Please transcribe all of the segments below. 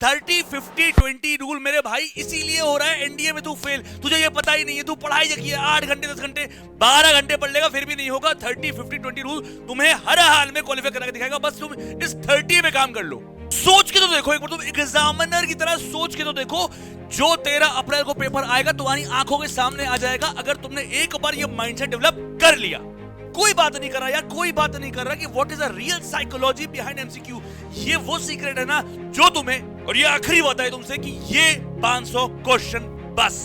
30-50-20 rule मेरे भाई इसीलिए हो रहा है एनडीए में तू फेल। तुझे ये पता ही नहीं है, तू पढ़ाई की है 8 घंटे 10 घंटे 12 घंटे पढ़ लेगा फिर भी नहीं होगा। 30-50-20 रूल तुम्हें हर हाल में क्वालिफाई करा के दिखाएगा, बस तुम इस 30 में काम कर लो। सोच के तो देखो एक बार, तुम एग्जामिनर की तरह सोच के तो देखो। जो 13 अप्रैल को पेपर आएगा तुम्हारी आंखों के सामने आ जाएगा, अगर तुमने एक बार ये माइंडसेट डेवलप कर लिया। कोई बात नहीं कर रहा यार, कोई बात नहीं कर रहा कि what is the real psychology behind MCQ. ये वो सीक्रेट है ना जो तुम्हें, और ये आखिरी बात है तुमसे कि ये 500 क्वेश्चन बस।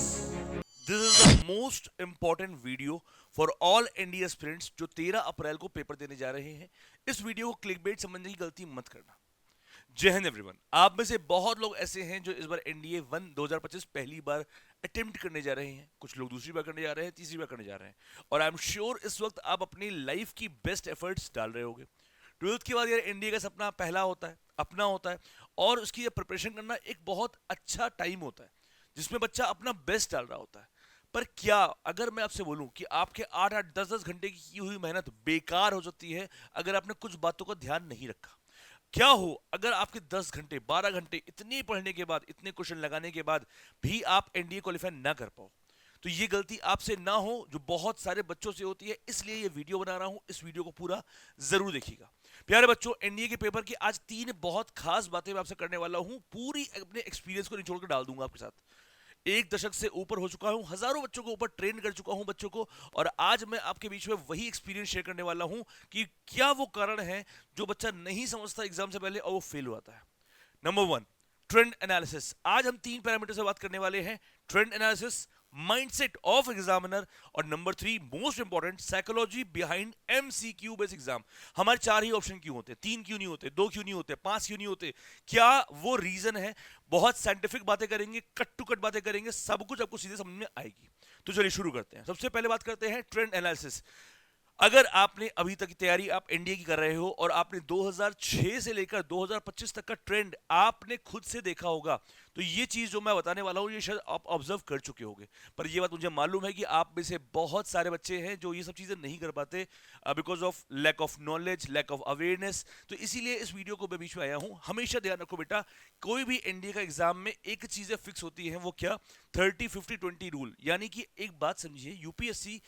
This is the most important video for all NDA aspirants जो 13 अप्रैल को पेपर देने जा रहे हैं। इस वीडियो को क्लिकबेट समझने की गलती मत करना। जय हिंद एवरीवन। आप में से बहुत लोग ऐसे हैं जो इस बार एनडीए 1 2025 पहली बार अटेम्प्ट करने जा रहे हैं, कुछ लोग दूसरी बार करने जा रहे हैं, तीसरी बार करने जा रहे हैं, और आई एम श्योर इस वक्त आप अपनी लाइफ की बेस्ट एफर्ट्स डाल रहे होंगे। 12th के बाद यार एनडीए का सपना पहला होता है, अपना होता है, और उसकी प्रिपरेशन करना एक बहुत अच्छा टाइम होता है जिसमें बच्चा अपना बेस्ट डाल रहा होता है। पर क्या अगर मैं आपसे बोलूं कि आपके 8-8 10-10 घंटे की हुई मेहनत बेकार हो सकती है अगर आपने कुछ बातों का ध्यान नहीं रखा? क्या हो अगर आपके 10 घंटे 12 घंटे इतने पढ़ने के बाद, इतने क्वेश्चन लगाने के बाद भी आप एनडीए क्वालिफाई ना कर पाओ? तो ये गलती आपसे ना हो जो बहुत सारे बच्चों से होती है, इसलिए ये वीडियो बना रहा हूं। इस वीडियो को पूरा जरूर देखिएगा। प्यारे बच्चों, एनडीए के पेपर की आज 3 बहुत खास बातें मैं आपसे करने वाला हूं। पूरी अपने एक्सपीरियंस को निचोड़ कर डाल दूंगा आपके साथ। 1 दशक से ऊपर हो चुका हूं, हजारों बच्चों को ऊपर ट्रेन कर चुका हूं बच्चों को, और आज मैं आपके बीच में वही एक्सपीरियंस शेयर करने वाला हूं कि क्या वो कारण है जो बच्चा नहीं समझता एग्जाम से पहले और वो फेल हो जाता है। Number 1, trend analysis. आज हम 3 पैरामीटर से बात करने वाले हैं। Trend analysis, mindset of examiner, और number 3 most important, psychology behind MCQ based exam. हमारे 4 ही ऑप्शन क्यों होते? 3 क्यों नहीं होते? 2 क्यों नहीं होते? 5 क्यों नहीं होते? क्या वो रीजन है? बहुत साइंटिफिक बातें करेंगे, कट टू कट बातें करेंगे, सब कुछ आपको सीधे समझ में आएगी। तो चलिए शुरू करते हैं। सबसे पहले बात करते हैं ट्रेंड एनालिसिस। अगर आपने अभी तक की तैयारी आप एनडीए की कर रहे हो और आपने 2006 से लेकर 2025 तक का ट्रेंड आपने खुद से देखा होगा, तो ये चीज जो मैं बताने वाला हूं ये शायद आप ऑब्जर्व कर चुके होंगे। पर ये बात मुझे मालूम है कि आप में से बहुत सारे बच्चे हैं जो ये सब चीजें नहीं कर पाते because of lack of knowledge, lack of awareness. तो इसीलिए इस वीडियो को मैं बीच में आया हूं। हमेशा ध्यान रखो बेटा, कोई भी एनडीए का एग्जाम में एक चीजें फिक्स होती है, वो क्या? 30-50-20 रूल। यानी कि एक बात समझिए, यूपीएससी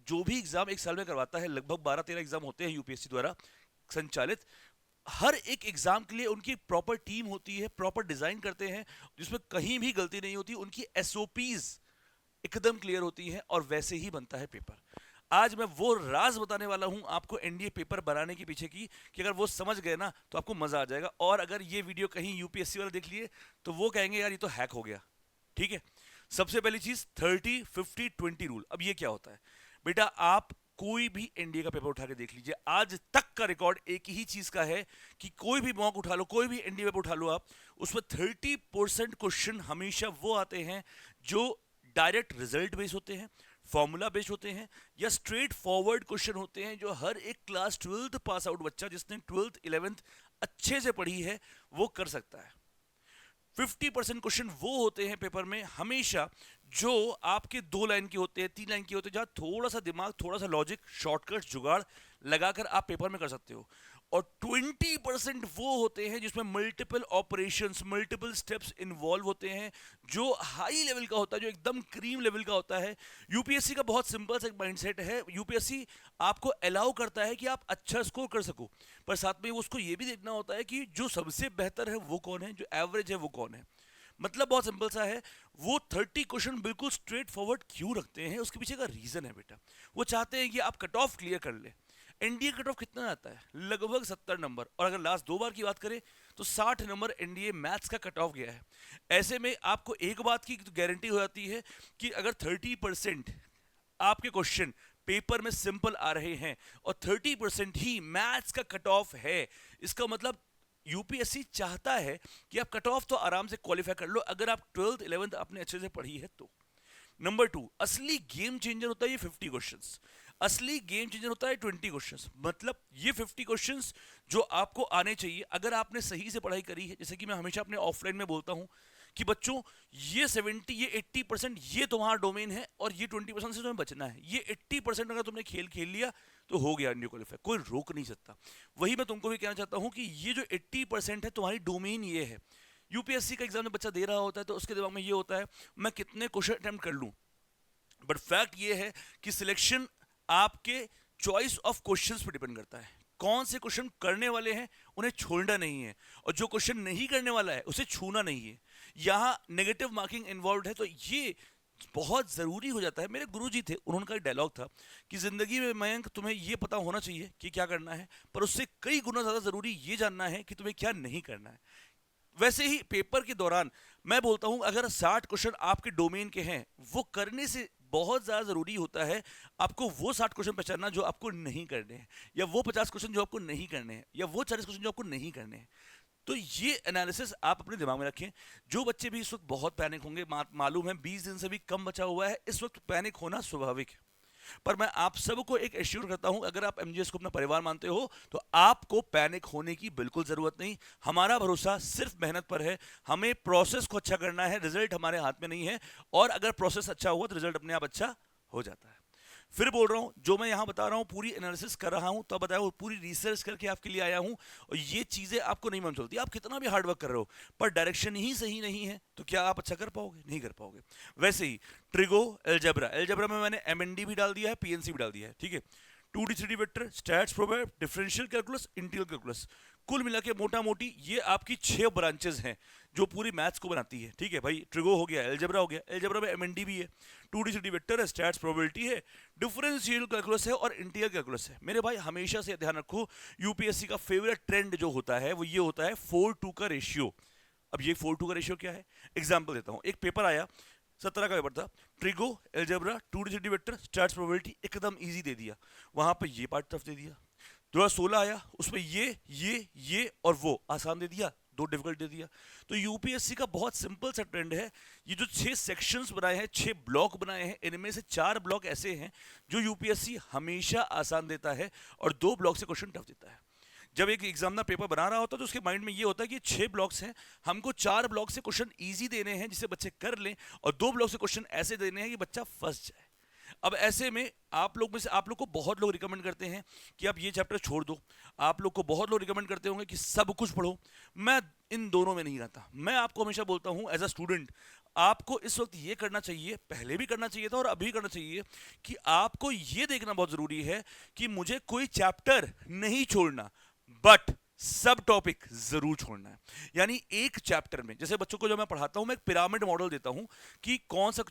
जो भी एग्जाम एक साल में करवाता है, लगभग 12-13 एग्जाम होते हैं यूपीएससी द्वारा संचालित। हर एक एग्जाम के लिए उनकी प्रॉपर टीम होती है, प्रॉपर डिजाइन करते हैं जिसमें कहीं भी गलती नहीं होती। उनकी एसओपीज एकदम क्लियर होती है और वैसे ही बनता है पेपर। आज मैं वो राज बताने वाला हूं आपको एनडीए पेपर बनाने के पीछे की, कि अगर वो समझ गए ना तो आपको मजा आ जाएगा। और अगर ये वीडियो कहीं यूपीएससी वाले देख लिए तो वो कहेंगे यार ये तो हैक हो गया। ठीक है, सबसे पहली चीज 30-50-20 रूल। अब ये क्या होता है बेटा? आप कोई भी एनडीए का पेपर उठा के देख लीजिए, आज तक का रिकॉर्ड एक ही चीज का है कि कोई भी मॉक उठा लो, कोई भी एनडीए पेपर उठा लो आप, उसमें 30% क्वेश्चन हमेशा वो आते हैं जो डायरेक्ट रिजल्ट बेस्ड होते हैं, फॉर्मूला बेस्ड होते हैं, या स्ट्रेट फॉरवर्ड क्वेश्चन होते हैं जो हर एक क्लास 12th पास आउट बच्चा जिसने 12th 11th अच्छे से पढ़ी है वो कर सकता है। 50% क्वेश्चन वो होते हैं पेपर में हमेशा जो आपके 2 लाइन के होते हैं, 3 लाइन के होते हैं, जहां थोड़ा सा दिमाग, थोड़ा सा लॉजिक, शॉर्टकट, जुगाड़ लगाकर आप पेपर में कर सकते हो। और 20% वो होते हैं जिसमें multiple operations, multiple steps involve होते हैं, जो हाई लेवल का होता है, जो एकदम क्रीम लेवल का होता है। यूपीएससी का बहुत सिंपल सा एक माइंडसेट है। यूपीएससी आपको अलाउ करता है कि आप अच्छा स्कोर कर सको, पर साथ में उसको ये भी देखना होता है कि जो सबसे बेहतर है वो कौन है, जो एवरेज है वो कौन है। मतलब बहुत सिंपल सा है, वो 30 क्वेश्चन बिल्कुल स्ट्रेट फॉरवर्ड क्यों रखते हैं उसके पीछे का रीजन है बेटा। वो चाहते हैं कि आप कट ऑफ क्लियर कर ले। एनडीए कट ऑफ कितना आता है? लगभग 70 नंबर, और अगर लास्ट 2 बार की बात करें तो 60 नंबर एनडीए मैथ्स का कट ऑफ गया है। ऐसे में आपको एक बात की गारंटी हो जाती है कि अगर 30% आपके क्वेश्चन पेपर में सिंपल आ रहे हैं और 30% ही मैथ्स का कट ऑफ है, इसका मतलब यूपीएससी चाहता है कि आप कट ऑफ तो आराम से क्वालिफाई कर लो अगर आप 12th 11th आपने अच्छे से पढ़ी है तो। नंबर 2, असली गेम चेंजर होता है ये 50 क्वेश्चंस। असली गेम चेंजर होता है 20 क्वेश्चंस। मतलब ये 50 क्वेश्चंस जो आपको आने चाहिए अगर आपने सही से पढ़ाई करी है। जैसे कि मैं हमेशा अपने ऑफलाइन में बोलता हूं कि बच्चों ये 70 ये 80% ये तुम्हारा डोमेन है और ये 20% से तुम्हें बचना है। ये 80% अगर तुमने खेल खेल लिया तो हो गया इंडिया क्वालिफाई, कोई रोक नहीं सकता। वही मैं तुमको भी कहना चाहता हूं कि ये जो 80% है तुम्हारी डोमेन ये है। यूपीएससी का एग्जाम में बच्चा दे रहा होता है तो उसके दिमाग में ये होता है मैं कितने क्वेश्चन अटेम्प्ट कर लूं, बट फैक्ट ये है कि सिलेक्शन आपके चॉइस ऑफ क्वेश्चंस पर डिपेंड करता है। कौन से क्वेश्चन करने वाले हैं उन्हें छोड़ना नहीं है, और जो क्वेश्चन नहीं करने वाला है उसे छूना नहीं है। यहां नेगेटिव मार्किंग इन्वॉल्व है, तो ये बहुत जरूरी हो जाता है। मेरे गुरुजी थे, उन्होंने एक डायलॉग था कि जिंदगी में मयंक तुम्हें ये पता होना चाहिए कि क्या करना है, पर उससे कई गुना ज्यादा जरूरी ये जानना है कि तुम्हें क्या नहीं करना है। वैसे ही पेपर के दौरान मैं बोलता हूं अगर 60 क्वेश्चन आपके डोमेन के हैं, वो करने से बहुत ज्यादा जरूरी होता है आपको वो 60 क्वेश्चन पहचानना जो आपको नहीं करने हैं, या वो 50 क्वेश्चन जो आपको नहीं करने हैं, या वो 40 क्वेश्चन जो आपको नहीं करने हैं। तो ये एनालिसिस आप अपने दिमाग में रखें। जो बच्चे भी इस वक्त बहुत पैनिक होंगे, मालूम है 20 दिन से भी कम बचा हुआ है, इस वक्त पैनिक होना स्वाभाविक है, पर मैं आप सबको एक एश्योर करता हूं अगर आप एमजीएस को अपना परिवार मानते हो तो आपको पैनिक होने की बिल्कुल जरूरत नहीं। हमारा भरोसा सिर्फ मेहनत पर है, हमें प्रोसेस को अच्छा करना है, रिजल्ट हमारे हाथ में नहीं है, और अगर प्रोसेस अच्छा हुआ तो रिजल्ट अपने आप अच्छा हो जाता है। फिर बोल रहा हूं, जो मैं यहां बता रहा हूं पूरी एनालिसिस कर रहा हूं, तब बताया पूरी रिसर्च करके आपके लिए आया हूं, और ये चीजें आपको नहीं मालूम चलती। आप कितना भी हार्ड वर्क कर रहे हो पर डायरेक्शन ही सही नहीं है तो क्या आप अच्छा कर पाओगे? नहीं कर पाओगे। वैसे ही ट्रिगो, एलजेब्रा, एलजेब्रा में मैंने एमएनडी भी डाल दिया है, पीएनसी भी डाल दिया है, ठीक है। 2D 3D vector, stats, prob, differential calculus, integral calculus, कुल मिला के मोटा मोटी ये आपकी 6 ब्रांचेस हैं जो पूरी मैथ्स को बनाती है, ठीक है भाई। ट्रिगो हो गया, एलजेब्रा हो गया, एलजेब्रा में एमएनडी भी है, 2D 3D वेक्टर है, स्टैट्स, प्रोबेबिलिटी है, डिफरेंशियल कैलकुलस है, और इंटीग्रल कैलकुलस है। मेरे भाई हमेशा से ध्यान रखो, यूपीएससी का फेवरेट ट्रेंड जो होता है वो ये होता है 4:2 का रेशियो। अब ये 4:2 का रेशियो क्या है? एग्जाम्पल देता हूँ। एक पेपर आया, 17 का पेपर था, trigo, algebra, 2D 3D vector, stats, probability एकदम इजी दे दिया, वहां पर ये पार्ट टफ दे दिया। 2016 आया, उसमें ये और वो आसान दे दिया, 2 डिफिकल्ट दे दिया। तो यूपीएससी का बहुत सिंपल सा ट्रेंड है, ये जो 6 सेक्शंस बनाए हैं, 6 ब्लॉक बनाए हैं, इनमें से 4 ब्लॉक ऐसे हैं जो यूपीएससी हमेशा आसान देता है और 2 ब्लॉक से क्वेश्चन टफ देता है। जब एक एग्जामिनर पेपर बना रहा होता है तो उसके माइंड में ये होता है कि 6 ब्लॉक्स हैं, हमको 4 ब्लॉक से क्वेश्चन इजी देने हैं जिसे बच्चे कर लें, और 2 ब्लॉक से क्वेश्चन ऐसे देने हैं कि बच्चा फंस जाए। अब ऐसे में आप लोग में से आप लोग को बहुत लोग रिकमेंड करते हैं कि आप ये चैप्टर छोड़ दो, आप लोग को बहुत लोग रिकमेंड करते होंगे कि सब कुछ पढ़ो। मैं इन दोनों में नहीं रहता। मैं आपको हमेशा बोलता हूं एज अ स्टूडेंट, आपको इस वक्त ये करना चाहिए, पहले भी करना चाहिए था और अभी करना चाहिए, कि आपको ये देखना बहुत जरूरी है कि मुझे कोई चैप्टर नहीं छोड़ना, बट सब टॉपिक जरूर छोड़ना है। यानी एक चैप्टर में, जैसे बच्चों को जो मैं पढ़ाता हूं, मैं एक पिरामिड मॉडल देता हूं कि कौन सा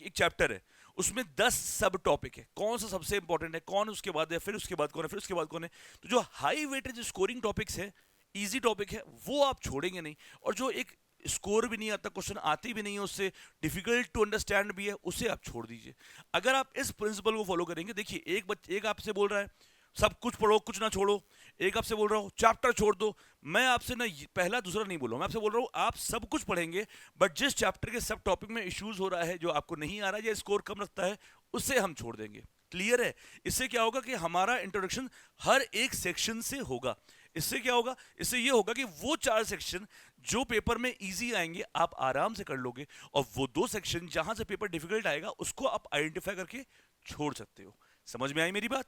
एक चैप्टर है, उसमें 10 सब टॉपिक है, कौन सा सबसे इंपॉर्टेंट है, कौन उसके बाद है, फिर उसके बाद कौन है, फिर उसके बाद कौन है। तो जो हाई वेटेज स्कोरिंग टॉपिक्स है, इजी टॉपिक है, वो आप छोड़ेंगे नहीं, और जो एक स्कोर भी नहीं आता, क्वेश्चन आते भी नहीं है, उससे डिफिकल्ट टू अंडरस्टैंड भी है, उसे आप छोड़ दीजिए। अगर आप इस प्रिंसिपल को फॉलो करेंगे, देखिए एक आपसे बोल रहा है सब कुछ पढ़ो, कुछ ना छोड़ो, एक आपसे बोल रहा हूं चैप्टर छोड़ दो। मैं आपसे ना पहला दूसरा नहीं बोल रहा हूं, मैं आपसे बोल रहा हूं आप सब कुछ पढ़ेंगे, बट जिस चैप्टर के सब टॉपिक में इश्यूज हो रहा है, जो आपको नहीं आ रहा है या स्कोर कम रखता है, उससे हम छोड़ देंगे। क्लियर है? इससे क्या होगा कि हमारा इंट्रोडक्शन हर एक सेक्शन से होगा। इससे क्या होगा? इससे ये होगा कि वो 4 सेक्शन जो पेपर में इजी आएंगे आप आराम से कर लोगे, और वो 2 सेक्शन जहां से पेपर डिफिकल्ट आएगा उसको आप आइडेंटिफाई करके छोड़ सकते हो। समझ में आई मेरी बात?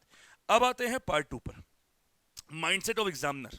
अब आते हैं पार्ट 2 पर, माइंडसेट ऑफ एग्जामिनर।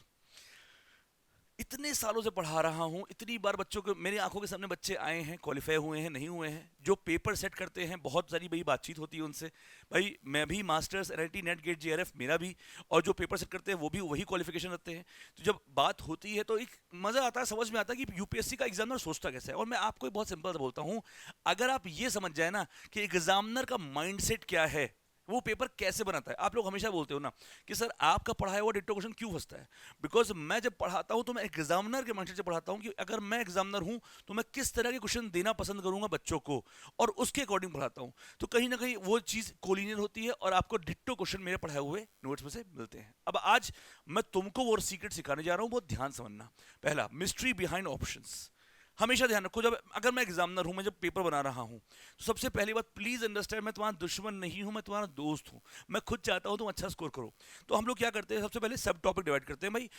इतने सालों से पढ़ा रहा हूं, इतनी बार बच्चों को मेरी आंखों के सामने बच्चे आए हैं, क्वालिफाई हुए हैं, नहीं हुए हैं, जो पेपर सेट करते हैं, बहुत सारी भाई बातचीत होती है उनसे। भाई मैं भी masters, NIT, NET, GATE, JRF मेरा भी, और जो पेपर सेट करते हैं वो भी वही क्वालिफिकेशन रखते हैं। तो जब बात होती है तो एक मजा आता है, समझ में आता है कि यूपीएससी का एग्जामिनर सोचता कैसे है। और मैं आपको बहुत सिंपल बोलता हूँ, अगर आप ये समझ जाए ना कि एग्जामिनर का माइंडसेट क्या है, वो पेपर कैसे बनाता है। आप लोग हमेशा बोलते हो ना कि सर आपका पढ़ाया हुआ डिट्टो क्वेश्चन क्यों फंसता है। बिकॉज मैं जब पढ़ाता हूं तो मैं एग्जामिनर के माइंडसेट से पढ़ाता हूं कि अगर मैं एग्जामिनर हूं तो मैं किस तरह के क्वेश्चन देना पसंद करूंगा बच्चों को, और उसके अकॉर्डिंग पढ़ाता हूं। तो कहीं ना कहीं वो चीज कोलिनियर होती है और आपको डिट्टो क्वेश्चन मेरे पढ़ाए हुए नोट्स में से मिलते हैं। अब आज मैं तुमको वो सीक्रेट सिखाने जा रहा हूं, बहुत ध्यान समझना। पहला, मिस्ट्री बिहाइंड ऑप्शंस। हमेशा ध्यान रखो, जब अगर मैं एग्जामिनर हूं, मैं जब पेपर बना रहा हूं, तो सबसे पहली बात प्लीज अंडरस्टैंड, मैं तुम्हारा दुश्मन नहीं हूं, मैं तुम्हारा दोस्त हूं। मैं खुद चाहता हूं तुम अच्छा स्कोर करो। तो हम लोग क्या करते हैं, सबसे पहले सब टॉपिक डिवाइड करते हैं। भाई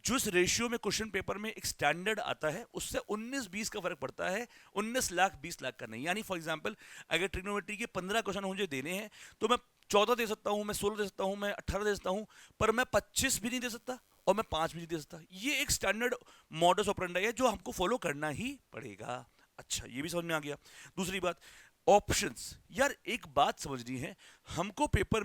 जिस रेशियो में क्वेश्चन पेपर में एक स्टैंडर्ड आता है, उससे 19-20 का फर्क पड़ता है, 19 लाख 20 लाख का नहीं। यानी फॉर एग्जाम्पल अगर ट्रिग्नोमेट्री के 15 क्वेश्चन मुझे देने हैं तो मैं 14 दे सकता हूं, मैं 16 दे सकता हूं, मैं 18 दे सकता हूं, पर मैं 25 भी नहीं दे सकता और मैं 5 भी नहीं दे सकता। ये एक स्टैंडर्ड मॉडस ऑपरेंडी है जो हमको फॉलो करना ही पड़ेगा। अच्छा, ये भी समझ में आ गया। दूसरी बात, ऑप्शंस। यार एक बात समझनी है, हमको पेपर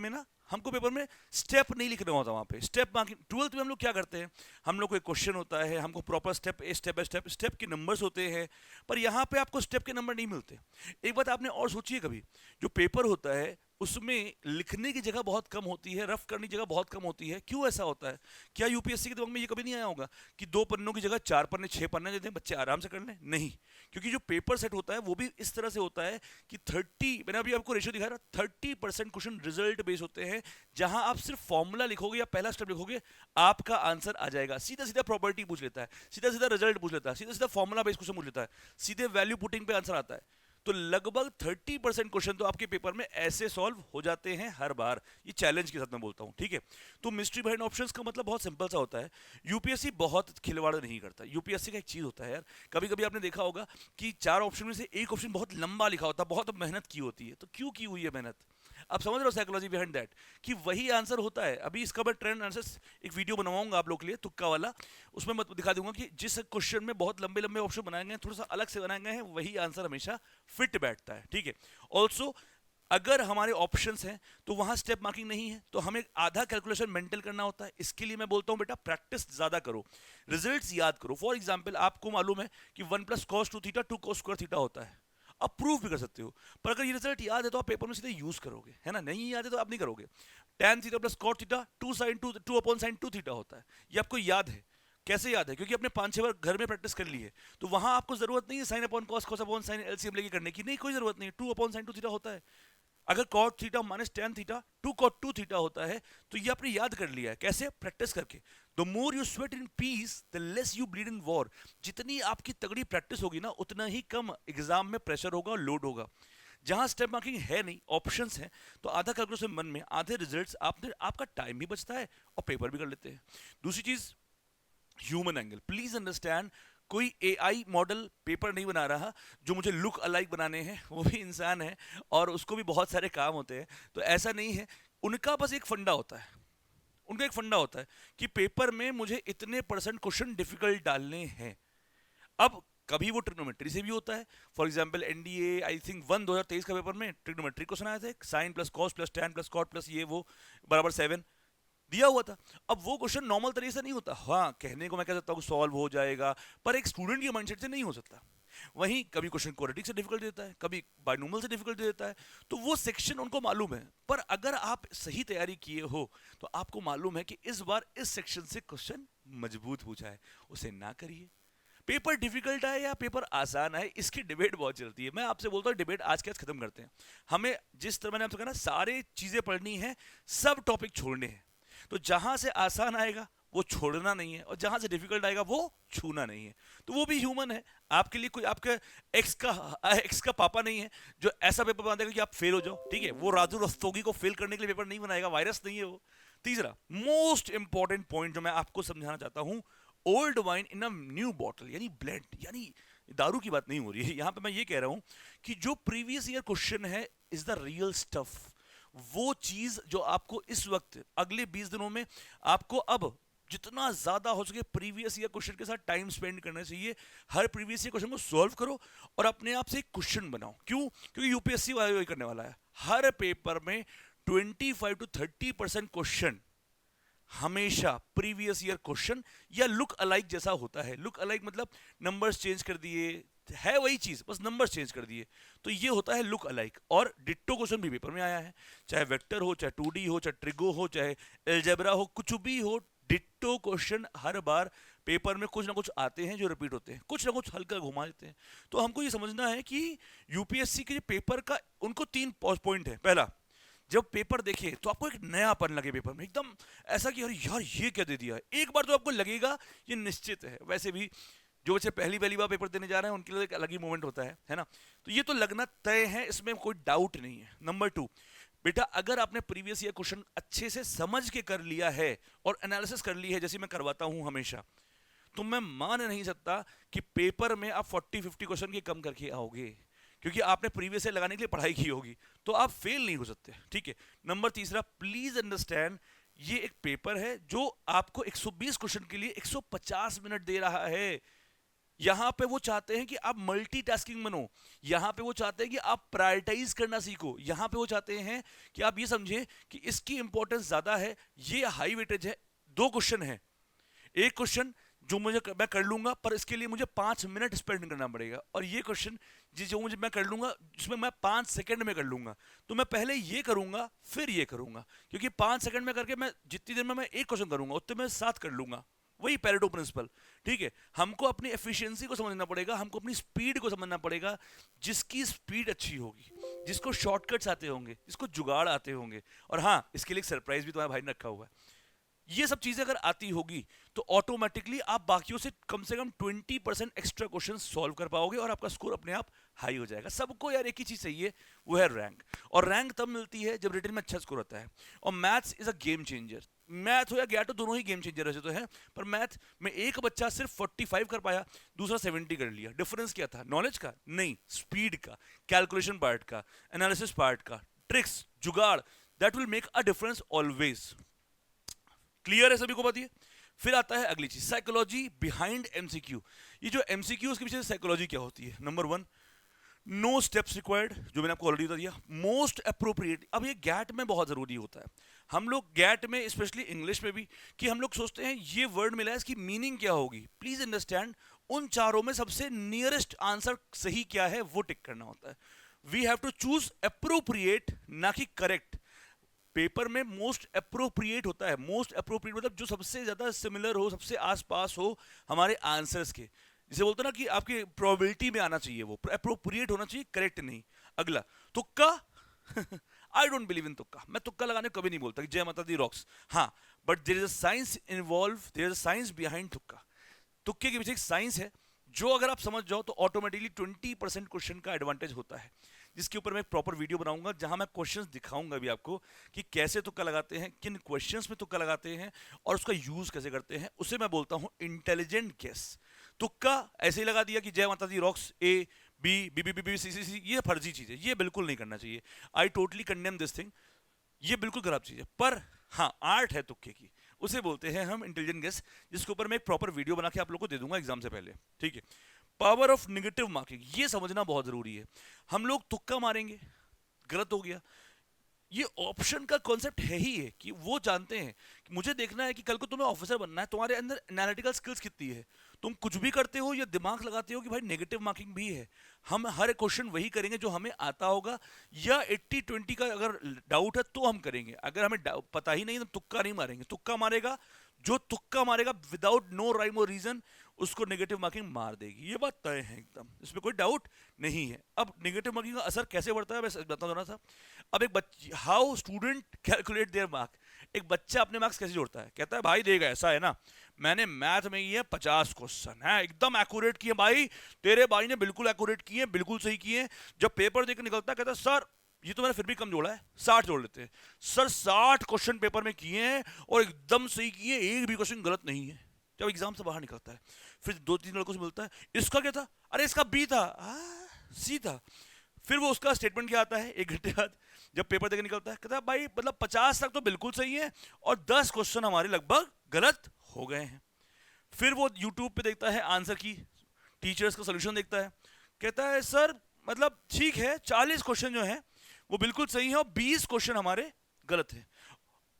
में स्टेप नहीं लिखना होता। वहां पे स्टेप मार्किंग 12th में हम लोग क्या करते हैं, हम लोग को एक क्वेश्चन होता है, हमको प्रॉपर स्टेप बाय स्टेप के नंबर्स होते हैं, पर यहाँ पे आपको स्टेप के नंबर नहीं मिलते। एक बात आपने और सोचिए, कभी जो पेपर होता है उसमें लिखने की जगह बहुत कम होती है, रफ करने की जगह बहुत कम होती है। क्यों ऐसा होता है? क्या यूपीएससी के दिमाग में ये कभी नहीं आया होगा कि 2 पन्नों की जगह 4 पन्ने 6 पन्ने दे दें, बच्चे आराम से कर लें? नहीं, क्योंकि जो पेपर सेट होता है वो भी इस तरह से होता है कि 30, मैंने अभी आपको रेशियो दिखाया ना, 30% क्वेश्चन रिजल्ट बेस्ड होते हैं, जहां आप सिर्फ फॉर्मूला लिखोगे या पहला स्टेप लिखोगे, आपका आंसर आ जाएगा। सीधा सीधा प्रॉपर्टी पूछ लेता है, सीधा सीधा रिजल्ट पूछ लेता है, सीधा सीधा फॉर्मूला बेस्ड क्वेश्चन पूछ लेता है, सीधे वैल्यू पुटिंग पे आंसर आता है। तो लगभग 30% क्वेश्चन तो आपके पेपर में ऐसे सॉल्व हो जाते हैं हर बार। ये चैलेंज के साथ मैं बोलता हूं, ठीक है। तो मिस्ट्री बिहाइंड ऑप्शंस का मतलब बहुत सिंपल सा होता है। यूपीएससी बहुत खिलवाड़ नहीं करता। यूपीएससी का एक चीज होता है यार, कभी कभी आपने देखा होगा कि 4 ऑप्शन में से एक ऑप्शन बहुत लंबा लिखा होता है, बहुत मेहनत की होती है। तो क्यों की हुई है मेहनत? आप समझ रहे हो साइकोलॉजी बिहाइंड दैट, कि वही आंसर होता है। अभी इसका मैं ट्रेंड आंसर एक वीडियो बनवाऊंगा आप लोग के लिए, तुक्का वाला, उसमें मैं दिखा दूंगा कि जिस क्वेश्चन में बहुत लंबे लंबे ऑप्शन बनाए गए हैं, थोड़ा सा अलग से बनाए गए हैं, वही आंसर हमेशा फिट बैठता है, ठीक है। ऑल्सो अगर हमारे ऑप्शंस हैं तो वहां स्टेप मार्किंग नहीं है, तो हमें आधा कैलकुलेशन मेंटल करना होता है। इसके लिए मैं बोलता हूं बेटा प्रैक्टिस ज्यादा करो, रिजल्ट्स याद करो। फॉर एग्जांपल आपको मालूम है कि 1 + cos 2 theta 2 cos square theta होता है, आप प्रूव भी कर सकते हो, पर अगर ये रिजल्ट याद है तो आप पेपर में सीधे यूज करोगे, है ना। नहीं याद है तो आप नहीं करोगे। tan theta + cot theta 2/sin 2 theta होता है, ये आपको याद है। कैसे याद है? क्योंकि आपने 5-6 बार घर में प्रैक्टिस कर ली है, तो वहां आपको जरूरत नहीं है sin upon cos cos upon sin LCM लेके करने की, नहीं, कोई जरूरत नहीं है। 2/sin 2 थीटा होता है। अगर cot theta minus tan theta 2 cot 2 theta होता है, तो ये आपने याद कर लिया है। कैसे? प्रैक्टिस करके। The more you sweat in peace, the less you bleed in war. जितनी आपकी तगड़ी प्रैक्टिस होगी ना, उतना ही कम एग्जाम में प्रेशर होगा और लोड होगा। जहां स्टेप मार्किंग है नहीं, ऑप्शंस हैं, तो आधा कैलकुलेशन मन में, आधे रिजल्ट्स, आपका टाइम भी बचता है और पेपर भी कर लेते हैं। दूसरी चीज, ह्यूमन एंगल। प्लीज अंडरस्टैंड, कोई एआई मॉडल पेपर नहीं बना रहा जो मुझे लुक अलाइक बनाने हैं। वो भी इंसान है और उसको भी बहुत सारे काम होते हैं, तो ऐसा नहीं है। उनका बस एक फंडा होता है, उनका एक फंडा होता है कि पेपर में मुझे इतने परसेंट क्वेश्चन डिफिकल्ट डालने हैं। अब कभी वो ट्रिग्नोमेट्री से भी होता है। For example NDA I think 2023 का पेपर में ट्रिग्नोमेट्री क्वेश्चन आए थे, sine plus cos plus tan plus cot plus ये वो बराबर 7 दिया हुआ था। अब वो क्वेश्चन नॉर्मल तरीके से नहीं होता। हाँ, कहने को मैं कह सकता हूँ सॉल्व हो जाएगा, पर एक स्टूडेंट के माइंडसेट से नहीं हो सकता। वहीं कभी क्वेश्चन क्वाड्रेटिक से डिफिकल्ट देता है, कभी बाइनोमियल से डिफिकल्ट देता है, तो वो सेक्शन उनको मालूम है। पर अगर आप सही तैयारी किए हो तो आपको मालूम है कि इस बार इस सेक्शन से क्वेश्चन मजबूत पूछा है, उसे ना करिए। पेपर डिफिकल्ट है या पेपर आसान है, इसकी डिबेट बहुत चलती है। मैं आपसे बोलता हूँ डिबेट आज के आज खत्म करते हैं। हमें जिस तरह मैंने आपसे कहा ना, सारी चीजें पढ़नी है, सब टॉपिक छोड़ने हैं। तो जहां से आसान आएगा वो छोड़ना नहीं है, और जहां से डिफिकल्ट आएगा वो छूना नहीं है। तो वो भी ह्यूमन है। आपके लिए कोई आपके एक्स का पापा नहीं है जो ऐसा पेपर बना देगा कि आप फेल हो जाओ, ठीक है। वो राजू रस्तोगी को फेल करने के लिए पेपर नहीं बनाएगा, वायरस नहीं है वो। तीसरा मोस्ट इंपॉर्टेंट पॉइंट जो मैं आपको समझाना चाहता हूं, old wine in a new bottle, यानी ब्लेंड, यानी दारू की बात नहीं हो रही है यहां पे। मैं ये कह रहा हूं कि जो प्रीवियस ईयर क्वेश्चन है इज द रियल स्टफ। वो चीज जो आपको इस वक्त अगले 20 दिनों में आपको अब जितना ज्यादा हो सके प्रीवियस ईयर क्वेश्चन के साथ टाइम स्पेंड करना चाहिए। हर प्रीवियस ईयर क्वेश्चन को सॉल्व करो और अपने आप से एक क्वेश्चन बनाओ। क्यों? क्योंकि यूपीएससी वाला वही करने वाला है। हर पेपर में 25 to 30% क्वेश्चन हमेशा प्रीवियस ईयर क्वेश्चन या लुक अलाइक जैसा होता है। लुक अलाइक मतलब नंबर्स चेंज कर दिए, है वही चीज, बस नंबर्स चेंज कर दिए, तो ये होता है लुक अलाइक। और डिट्टो क्वेश्चन भी पेपर में आया है, चाहे वेक्टर हो, चाहे 2D हो, चाहे ट्रिगो हो, चाहे एलजेब्रा हो, कुछ भी हो, डिट्टो क्वेश्चन हर बार पेपर में कुछ ना कुछ आते हैं जो रिपीट होते हैं, कुछ ना कुछ हल्का घुमा देते हैं। तो हमको ये समझना है कि यूपीएससी के पेपर का उनको 3 पॉइंट है। पहला, जब पेपर देखे तो आपको एक नयापन लगे पेपर में, एकदम ऐसा कि अरे यार ये क्या दे दिया है। एक बार तो आपको लगेगा, ये निश्चित है। वैसे भी जो बच्चे पहली बार पेपर देने जा रहे हैं उनके लिए एक अलग ही मोमेंट होता है ना। तो ये तो लगना तय है, इसमें कोई डाउट नहीं है। नंबर 2, बेटा अगर आपने प्रीवियस ईयर क्वेश्चन अच्छे से समझ के कर लिया है और एनालिसिस कर ली है, जैसे मैं करवाता हूं हमेशा, तो मैं मान नहीं सकता कि पेपर में आप 40-50 क्वेश्चन के कम करके आओगे, क्योंकि आपने प्रीवियस ईयर लगाने के लिए पढ़ाई की होगी, तो आप फेल नहीं हो सकते, ठीक है। नंबर 3, प्लीज अंडरस्टैंड, ये एक पेपर है जो आपको 120 क्वेश्चन के लिए 150 मिनट दे रहा है। यहां पे वो चाहते हैं कि आप मल्टीटास्किंग बनो, यहां पे वो चाहते हैं कि आप प्रायोरिटाइज करना सीखो, यहां पे वो चाहते हैं कि आप ये समझें कि इसकी इंपॉर्टेंस ज्यादा है, ये हाई वेटेज है। 2 क्वेश्चन है, एक क्वेश्चन जो मैं कर लूंगा पर इसके लिए मुझे 5 मिनट स्पेंड करना पड़ेगा, और ये क्वेश्चन जो मुझे मैं कर लूंगा जिसमें मैं 5 सेकंड में कर लूंगा। तो मैं पहले ये करूंगा फिर ये करूंगा, क्योंकि 5 सेकंड में करके मैं जितनी देर में मैं एक क्वेश्चन करूंगा उतने में 7 कर लूंगा। वही पेरेटो प्रिंसिपल। ठीक है, हमको अपनी एफिशिएंसी को समझना पड़ेगा, हमको अपनी स्पीड को समझना पड़ेगा। जिसकी स्पीड अच्छी होगी, जिसको शॉर्टकट्स आते होंगे, जिसको जुगाड़ आते होंगे, और हाँ इसके लिए एक सरप्राइज भी तुम्हारे भाई ने रखा हुआ है, ये सब चीजें अगर आती होगी तो ऑटोमेटिकली आप बाकियों से कम 20% एक्स्ट्रा क्वेश्चन सॉल्व कर पाओगे और आपका स्कोर अपने आप हाई हो जाएगा। सबको यार एक ही चीज चाहिए, वो है रैंक, और रैंक तब मिलती है जब रिटन में अच्छा स्कोर होता है। और maths is a game changer. Math हो या गैट हो, दोनों ही गेम चेंजर वैसे तो है, पर मैथ में एक बच्चा सिर्फ 45 कर पाया, दूसरा 70 कर लिया। डिफरेंस क्या था? नॉलेज का नहीं, स्पीड का, कैलकुलेशन पार्ट का, एनालिसिस पार्ट का, ट्रिक्स, जुगाड़। That will make a difference always. Clear है सभी को? बताइए। फिर आता है अगली चीज, साइकोलॉजी बिहाइंड एमसीक्यू। ये जो एमसीक्यू उसके पीछे साइकोलॉजी क्या होती है? नंबर 1, नो स्टेप्स रिक्वायर्ड, जो मैंने आपको ऑलरेडी बता दिया। मोस्ट अप्रोप्रिएट, अब ये गैट में बहुत जरूरी होता है। हम लोग गैट में, स्पेशली इंग्लिश में भी, कि हम लोग सोचते हैं ये वर्ड मिला है इसकी मीनिंग क्या होगी। प्लीज अंडरस्टैंड, उन चारों में सबसे नियरेस्ट आंसर सही क्या है वो टिक करना होता है। We have to choose appropriate, ना कि करेक्ट। पेपर में मोस्ट अप्रोप्रिएट होता है। मोस्ट अप्रोप्रिएट मतलब जो सबसे ज्यादा सिमिलर हो, सबसे आसपास हो हमारे आंसर्स के, जिसे बोलते हैं ना कि आपकी प्रोबेबिलिटी में आना चाहिए, वो अप्रोप्रिएट होना चाहिए, करेक्ट नहीं। अगला, तुक्का। आई डोंट बिलीव इन तुक्का। मैं तुक्का लगाने कभी नहीं बोलता कि जय माता दी रॉक्स। हाँ, but there is a science involve, there is a science behind तुक्का। तुक्के के पीछे एक साइंस है जो अगर आप समझ जाओ तो ऑटोमेटिकली 20% क्वेश्चन का एडवांटेज होता है, जिसके ऊपर मैं एक प्रॉपर वीडियो बनाऊंगा जहां मैं क्वेश्चंस दिखाऊंगा भी आपको कि कैसे तुक्का लगाते हैं, किन क्वेश्चंस में तुक्का लगाते हैं और उसका यूज कैसे करते हैं। उसे मैं बोलता हूं इंटेलिजेंट गेस। तुक्का ऐसे ही लगा दिया कि जय माता दी rocks, A B B B B B C C C, ये फर्जी चीज है, ये बिल्कुल नहीं करना चाहिए। I totally condemn this thing, ये बिल्कुल खराब चीज है। पर हाँ, आर्ट है तुक्के की, उसे बोलते हैं हम इंटेलिजेंट गेस, जिसके ऊपर मैं एक प्रॉपर वीडियो बना के आप लोगों को दे दूंगा एग्जाम से पहले। ठीक है, पावर ऑफ नेगेटिव मार्किंग, ये समझना बहुत जरूरी है। हम लोग तुक्का मारेंगे, गलत हो गया, ये ऑप्शन का कॉन्सेप्ट है ही है कि वो जानते हैं कि मुझे देखना है कि कल को तुम्हें ऑफिसर बनना है, तुम्हारे अंदर एनालिटिकल स्किल्स कितनी है, तुम कुछ भी करते हो या दिमाग लगाते हो कि भाई नेगेटिव मार्किंग भी है। हम हर क्वेश्चन वही करेंगे जो हमें आता होगा, या 80-20 का अगर डाउट है तो हम करेंगे, अगर हमें पता ही नहीं तो तुक्का नहीं मारेंगे। तुक्का मारेगा जो तुक्का मारेगा विदाउट नो राइम और रीजन, उसको नेगेटिव मार्किंग मार देगी। ये बात तय है एकदम, इसमें कोई डाउट नहीं है। अब नेगेटिव मार्किंग का असर कैसे बढ़ता है मैं बता दो ना। अब एक बच्चे, how student calculate their mark. एक बच्चा अपने मार्क्स कैसे जोड़ता है? कहता है भाई देगा, ऐसा है ना, मैंने मैथ में ये 50 क्वेश्चन है एकदम एक्यूरेट किए भाई, तेरे भाई ने बिल्कुल एक्यूरेट किए, बिल्कुल सही किए। जब पेपर देकर निकलता है कहता है सर ये तो मैंने फिर भी कम जोड़ा है, 60 जोड़ लेते हैं। सर 60 क्वेश्चन पेपर में किए हैं और एकदम सही किए, एक भी क्वेश्चन गलत नहीं है। जब एग्जाम से बाहर निकलता है फिर 2-3 लड़कों से मिलता है, इसका क्या था? अरे इसका बी था, सी था। फिर वो उसका स्टेटमेंट क्या आता है 1 घंटे बाद जब पेपर देकर निकलता है, कहता है भाई मतलब 50 तक तो बिल्कुल सही है और 10 क्वेश्चन हमारे लगभग गलत हो गए हैं। फिर वो यूट्यूब पे देखता है आंसर की, टीचर्स का सोल्यूशन देखता है, कहता है सर मतलब ठीक है 40 क्वेश्चन जो है वो बिल्कुल सही है और 20 क्वेश्चन हमारे गलत है।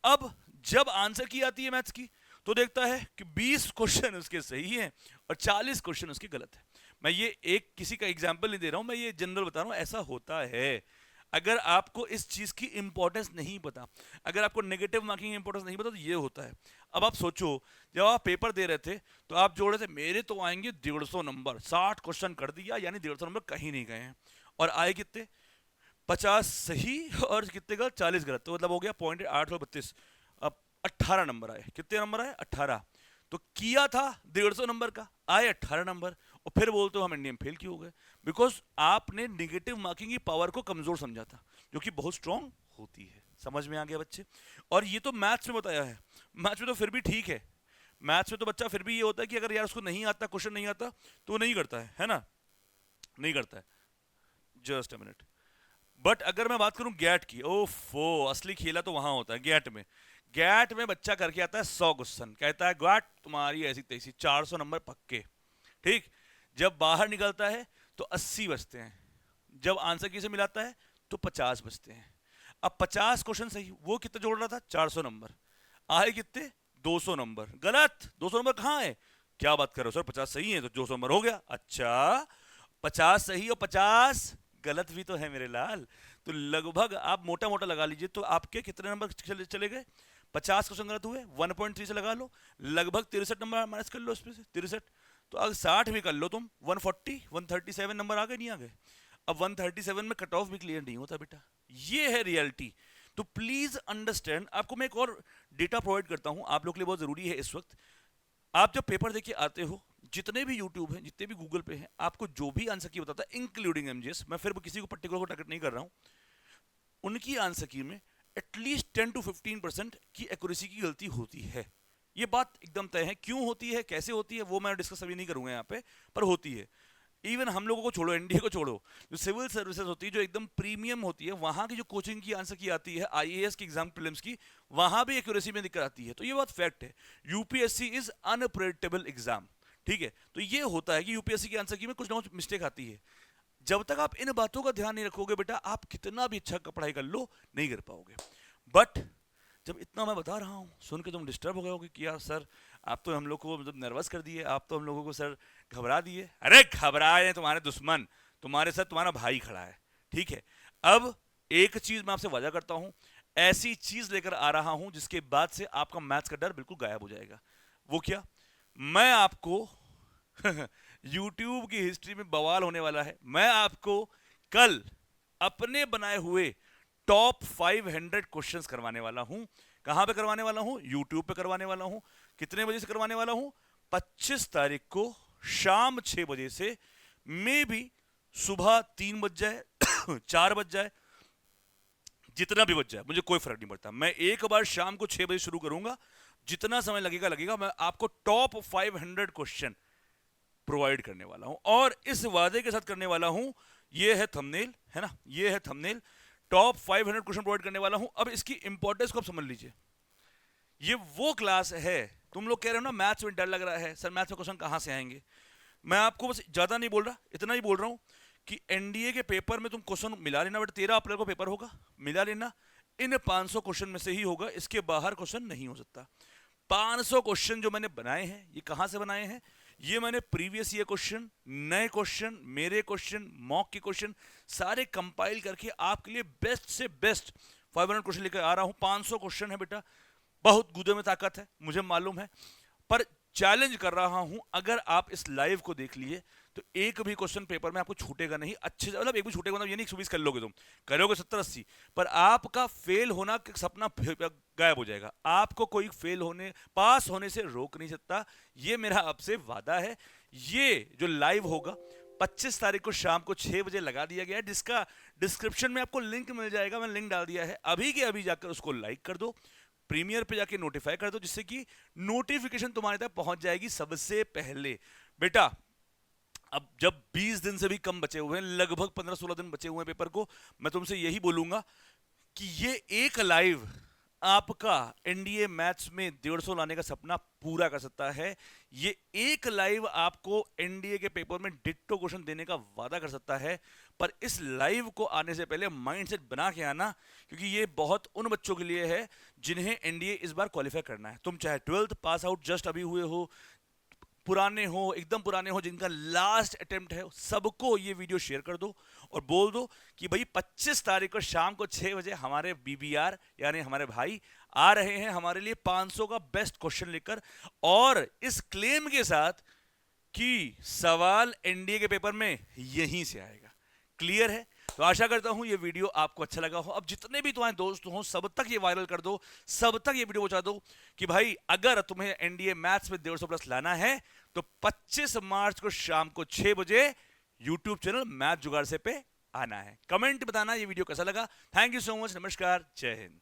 अब जब आंसर की आती है मैथ्स की तो देखता है कि 20 क्वेश्चन उसके सही हैं और 40 क्वेश्चन उसके गलत है। मैं ये एक किसी का एग्जाम्पल नहीं दे रहा हूं, मैं ये जनरल बता रहा हूं, ऐसा होता है। अगर आपको इस चीज की इंपॉर्टेंस नहीं पता, अगर आपको नेगेटिव मार्किंग इंपॉर्टेंस नहीं पता तो ये होता है। अब आप सोचो जब आप पेपर दे रहे थे तो आप जोड़ रहे थे मेरे तो आएंगे 150 नंबर, 60 क्वेश्चन कर दिया यानी 150 नंबर कहीं नहीं गए हैं, और आए कितने? 50 सही और कितने गलत? 40 गलत। तो मतलब हो गया 0.8 और 32, अब 18 नंबर आए। कितने नंबर आए? 18। तो किया था 150 नंबर का, आए 18 नंबर, और फिर बोलते हो हम इंडिया में फेल क्यों हो गए? बिकॉज आपने नेगेटिव मार्किंग की पावर को कमजोर समझा था, जो कि बहुत स्ट्रांग होती है। समझ में आ गया बच्चे? और ये तो मैथ्स में बताया है, मैथ्स में तो फिर भी ठीक है। मैथ्स में तो बच्चा फिर भी ये होता है कि अगर यार उसको नहीं आता, क्वेश्चन नहीं आता तो वो नहीं करता है ना? नहीं करता है। Just a minute. बट अगर मैं बात करूं गैट की, ओफो, असली खेला तो वहां होता है गैट में। गैट में बच्चा करके आता है 100 क्वेश्चन, कहता है गैट तुम्हारी ऐसी तैसी 400 नंबर पक्के, ठीक। जब बाहर निकलता है तो 80 बचते हैं, जब आंसर की से मिलाता है तो 50 बचते हैं। अब 50 क्वेश्चन सही, वो कितना जोड़ रहा था 400 नंबर, आए कितने 200 नंबर। गलत, 200 नंबर कहाँ है, क्या बात कर रहे हो सर 50 सही है तो 200 नंबर हो गया। अच्छा 50 सही और 50 गलत भी तो है मेरे लाल, तो लगभग आप मोटा मोटा लगा लीजिए तो आपके कितने नंबर चले गए, 50 क्वेश्चन गलत हुए, 1.3 से लगा लो, लगभग 63 नंबर माइनस कर लो इसमें से 63, तो अगर 60 भी कर लो तुम 140 137 नंबर आ गए नहीं आ गए। अब 137 में कट ऑफ भी क्लियर नहीं होता बेटा, ये है रियलिटी। तो प्लीज अंडरस्टैंड, आपको मैं एक और डेटा प्रोवाइड करता हूं, आप लोग के लिए बहुत जरूरी है इस वक्त। आप जब पेपर देके आते हो, जितने भी यूट्यूब हैं, जितने भी गूगल पे हैं, आपको जो भी आंसर की बताता है इंक्लूडिंग एमजीएस, मैं फिर किसी को पर्टिकुलर को टारगेट नहीं कर रहा हूं, उनकी आंसर की में एटलीस्ट 10 to 15% की एक्यूरेसी की गलती होती है। ये बात एकदम तय है, क्यों होती है कैसे होती है वो मैं डिस्कस अभी नहीं करूंगा यहाँ पे, पर होती है। इवन हम लोगों को छोड़ो, एनडीए को छोड़ो, जो सिविल सर्विसेज होती है जो एकदम प्रीमियम होती है, वहां की जो कोचिंग की आंसर की आती है, आईएएस की एग्जाम प्रीलिम्स की, वहां भी एक्यूरेसी में दिक्कत आती है। तो ये बात फैक्ट है, यूपीएससी इज अनप्रेडिक्टेबल एग्जाम, ठीक है। तो ये होता है कि यूपीएससी की आंसर की में कुछ ना कुछ मिस्टेक आती है। जब तक आप इन बातों का ध्यान नहीं रखोगे बेटा, आप कितना भी अच्छा पढ़ाई कर लो नहीं कर पाओगे। बट जब इतना मैं बता रहा हूं, सुन के तुम डिस्टर्ब हो गए होगे कि यार सर आप तो हम लोग को मतलब नर्वस कर दिए, आप तो हम लोगों को सर घबरा दिए। अरे घबराए तुम्हारे दुश्मन, तुम्हारे साथ तुम्हारा भाई खड़ा है, ठीक है। अब एक चीज मैं आपसे वादा करता हूं, ऐसी चीज लेकर आ रहा हूं जिसके बाद से आपका मैथ्स का डर बिल्कुल गायब हो जाएगा। वो क्या, मैं आपको YouTube की हिस्ट्री में बवाल होने वाला है। मैं आपको कल अपने बनाए हुए टॉप 500 क्वेश्चंस करवाने वाला हूं। कहां पे करवाने वाला हूं, YouTube पे करवाने वाला हूं। कितने बजे से करवाने वाला हूं, 25 तारीख को शाम 6 बजे से, मे भी सुबह 3 बज जाए 4 बज जाए, जितना भी बच जाए मुझे कोई फर्क नहीं पड़ता। मैं एक बार शाम को 6 बजे शुरू करूंगा, जितना समय लगेगा मैं आपको टॉप 500 क्वेश्चन प्रोवाइड करने वाला हूं। और इस वादे के साथ करने वाला हूं, ये है थंबनेल, है ना, ये है थंबनेल, टॉप 500 क्वेश्चन प्रोवाइड करने वाला हूं। अब इसकी इंपॉर्टेंस को आप समझ लीजिए, ये वो क्लास है, तुम लोग कह रहे हो ना मैथ्स में डर लग रहा है सर, मैथ्स में क्वेश्चन कहां से आएंगे। मैं आपको बस ज्यादा नहीं बोल रहा, इतना ही बोल रहा हूं कि एनडीए के पेपर में तुम क्वेश्चन मिला लेना, बट 13 अप्रैल को पेपर होगा, मिला लेना। इन 500 क्वेश्चन में से ही होगा, इसके बाहर क्वेश्चन नहीं हो सकता। 500 क्वेश्चन जो मैंने बनाए हैं, ये कहां से बनाए हैं, ये मैंने प्रीवियस ईयर क्वेश्चन, नए क्वेश्चन, मेरे क्वेश्चन, मॉक के क्वेश्चन सारे कंपाइल करके आपके लिए बेस्ट से बेस्ट 500 क्वेश्चन लेकर आ रहा हूं। 500 क्वेश्चन है बेटा, बहुत गूदे में ताकत है, मुझे मालूम है, पर चैलेंज कर रहा हूं, अगर आप इस लाइव को देख लिए तो एक भी क्वेश्चन पेपर में आपको छूटेगा नहीं। अच्छे से, मतलब एक भी छूटेगा मतलब ये नहीं 120 कर लोगे, तुम करोगे 70-80, पर आपका फेल होना का सपना गायब हो जाएगा। आपको कोई फेल होने, पास होने से रोक नहीं सकता, ये मेरा आपसे वादा है। ये जो लाइव होगा 25 तारीख को शाम को 6 बजे लगा दिया गया है, जिसका डिस्क्रिप्शन में आपको लिंक मिल जाएगा, मैंने लिंक डाल दिया है, अभी के अभी जाकर उसको लाइक कर दो, प्रीमियर पे जाके नोटिफाई कर दो, जिससे कि नोटिफिकेशन तुम्हारे तक पहुंच जाएगी सबसे पहले। बेटा अब जब 20 दिन से भी कम बचे हुए हैं, लगभग 15-16 दिन बचे हुए हैं पेपर को, मैं तुमसे यही बोलूंगा कि ये एक लाइव आपका एनडीए मैथ्स में 150 लाने का सपना पूरा कर सकता है। ये एक लाइव आपको एनडीए के पेपर में डिट्टो क्वेश्चन देने का वादा कर सकता है। पर इस लाइव को आने से पहले माइंडसेट बना के आना, क्योंकि ये बहुत उन बच्चों के लिए है जिन्हें एनडीए इस बार क्वालिफाई करना है। तुम चाहे 12th पास आउट जस्ट अभी हुए हो, पुराने हो, एकदम पुराने हो, जिनका लास्ट अटेम्प्ट है, सबको ये वीडियो शेयर कर दो और बोल दो कि भाई 25 तारीख को शाम को 6 बजे हमारे बीबीआर यानी हमारे भाई आ रहे हैं हमारे लिए 500 का बेस्ट क्वेश्चन लेकर, और इस क्लेम के साथ कि सवाल एनडीए के पेपर में यहीं से आएगा। क्लियर है? तो आशा करता हूं ये वीडियो आपको अच्छा लगा हो। अब जितने भी तुम्हारे दोस्त हो सब तक ये वायरल कर दो, सब तक ये वीडियो पहुंचा दो कि भाई अगर तुम्हें एनडीए मैथ्स में 150 प्लस लाना है तो 25 मार्च को शाम को 6 बजे यूट्यूब चैनल मैथ जुगाड़ से पे आना है। कमेंट बताना ये वीडियो कैसा लगा। थैंक यू सो मच, नमस्कार, जय हिंद।